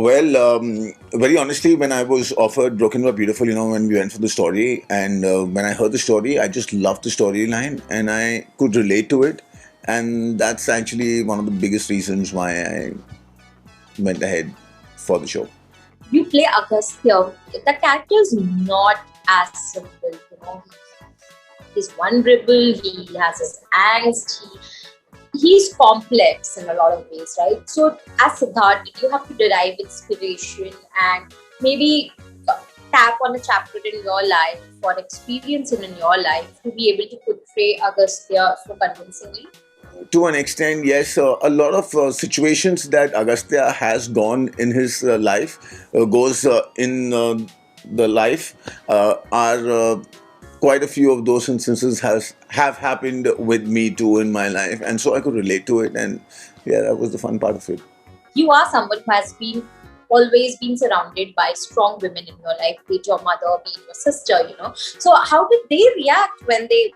Very honestly, when I was offered Broken but Beautiful, when we went for the story, and when I heard the story, I just loved the storyline and I could relate to it. And that's actually one of the biggest reasons why I went ahead for the show. You play Agastya. The character is not as simple, He's vulnerable, he has his angst, he's complex in a lot of ways, right? So as Siddharth, did you have to derive inspiration and maybe tap on a chapter in your life or experience in your life to be able to portray Agastya so convincingly? To an extent, yes. A lot of situations that Agastya has gone in his life, goes in the life, are quite a few of those instances have happened with me too in my life, and so I could relate to it, and yeah, that was the fun part of it. You are someone who has been always been surrounded by strong women in your life, be it your mother, be it your sister. So how did they react when they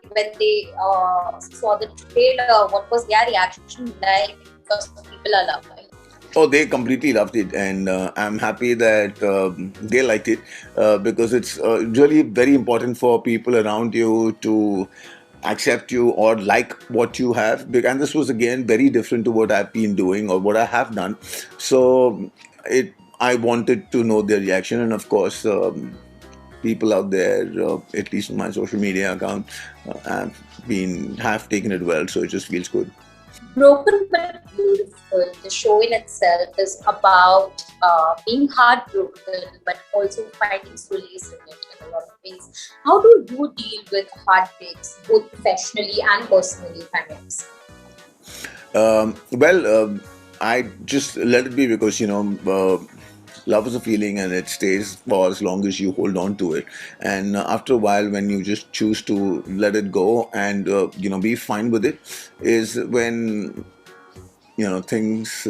saw the trailer? What was their reaction like? Because people are loving. Oh, they completely loved it, and I'm happy that they liked it, because it's really very important for people around you to accept you or like what you have. And this was again very different to what I've been doing or what I have done. So I wanted to know their reaction, and of course, people out there, at least in my social media account, have taken it well. So it just feels good. Broken but Beautiful, the show in itself is about being heartbroken but also finding solace in it in a lot of ways. How do you deal with heartbreaks, both professionally and personally, if I may ask? I just let it be, because love is a feeling and it stays for as long as you hold on to it. And after a while, when you just choose to let it go and be fine with it, is when things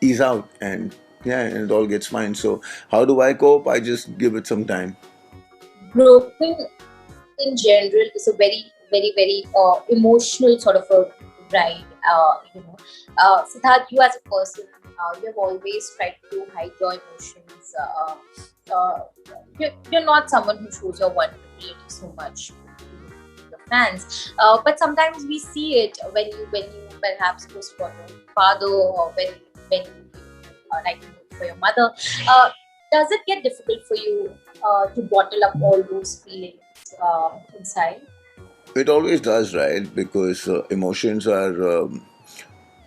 ease out, and yeah, and it all gets fine. So how do I cope? I just give it some time. Broken in general is a very, very, very emotional sort of a ride. Siddharth, you as a person, you have always tried to hide your emotions. You're not someone who shows your vulnerability so much to your fans, but sometimes we see it when you perhaps post for your father, or when you write a note for your mother. Does it get difficult for you to bottle up all those feelings inside? It always does, right? Because emotions are,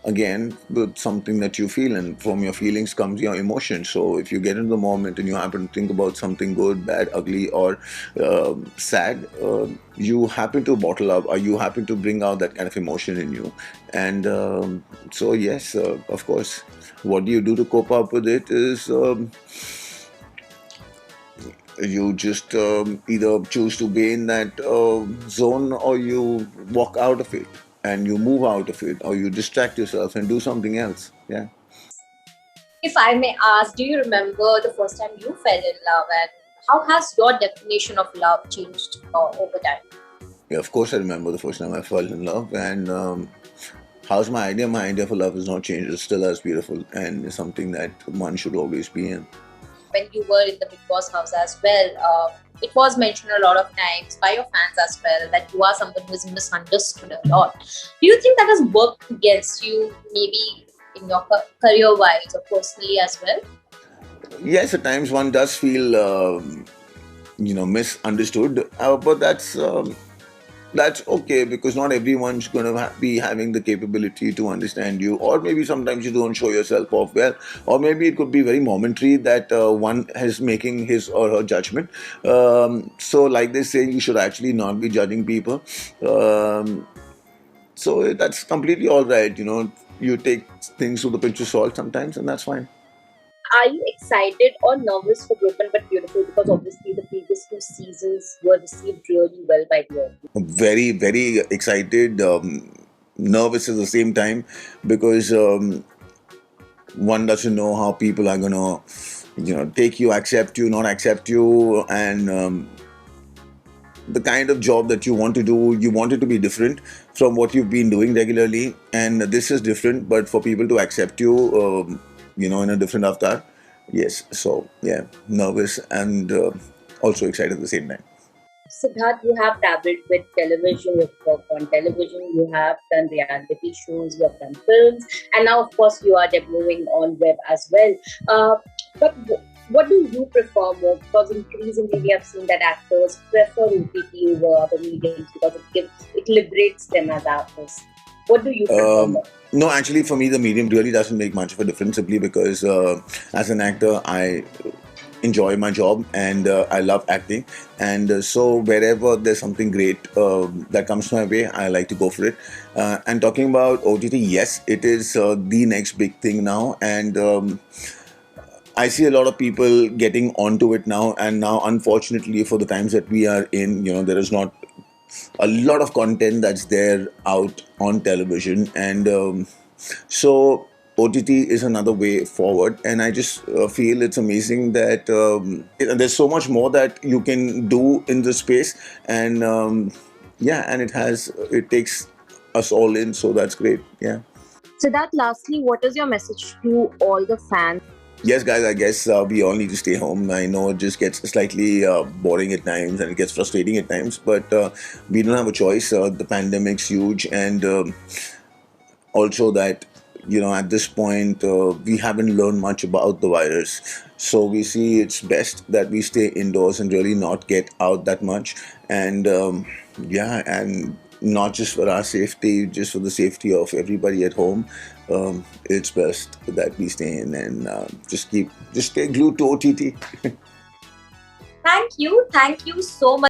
again, something that you feel, and from your feelings comes your emotions. So if you get in the moment and you happen to think about something good, bad, ugly, or sad, you happen to bottle up, or you happen to bring out that kind of emotion in you. And so yes, of course, what do you do to cope up with it is, you just either choose to be in that zone, or you walk out of it and you move out of it, or you distract yourself and do something else. Yeah. If I may ask, do you remember the first time you fell in love, and how has your definition of love changed over time? Yeah, of course I remember the first time I fell in love, and how's my idea? My idea for love has not changed. It's still as beautiful, and it's something that one should always be in. When you were in the Big Boss house as well, it was mentioned a lot of times by your fans as well that you are someone who is misunderstood a lot. Do you think that has worked against you, maybe in your career-wise or personally as well? Yes, at times one does feel misunderstood, but that's okay, because not everyone's going to be having the capability to understand you, or maybe sometimes you don't show yourself off well, or maybe it could be very momentary that one is making his or her judgment. So like they say, you should actually not be judging people. So that's completely all right. You take things with a pinch of salt sometimes, and that's fine. Are you excited or nervous for Broken but Beautiful? Because obviously the previous two seasons were received really well by the audience. Very, very excited, nervous at the same time, because one doesn't know how people are gonna, take you, accept you, not accept you, and the kind of job that you want to do, you want it to be different from what you've been doing regularly, and this is different. But for people to accept you, in a different avatar, Yes, so yeah, nervous and also excited at the same time. Siddharth, you have dabbled with television, you've worked on television, you have done reality shows, you have done films, and now, of course, you are debuting on web as well. But what do you prefer more? Because increasingly we have seen that actors prefer OTT over other mediums because it liberates them as artists. What do you prefer Um, more? no, actually, for me, the medium really doesn't make much of a difference simply because as an actor, I enjoy my job and I love acting. And so, wherever there's something great that comes my way, I like to go for it. And talking about OTT, yes, it is the next big thing now. And I see a lot of people getting onto it now. And now, unfortunately, for the times that we are in, there is not a lot of content that's there out on television, and so OTT is another way forward. And I just feel it's amazing that there's so much more that you can do in this space, and yeah, and it takes us all in, so that's great. Yeah. Siddharth, lastly, what is your message to all the fans? Yes, guys, I guess we all need to stay home. I know it just gets slightly boring at times and it gets frustrating at times, but we don't have a choice. The pandemic's huge, and also that, at this point, we haven't learned much about the virus. So we see it's best that we stay indoors and really not get out that much. And yeah, and not just for our safety, just for the safety of everybody at home. It's best that we stay in and just stay glued to OTT. Thank you so much.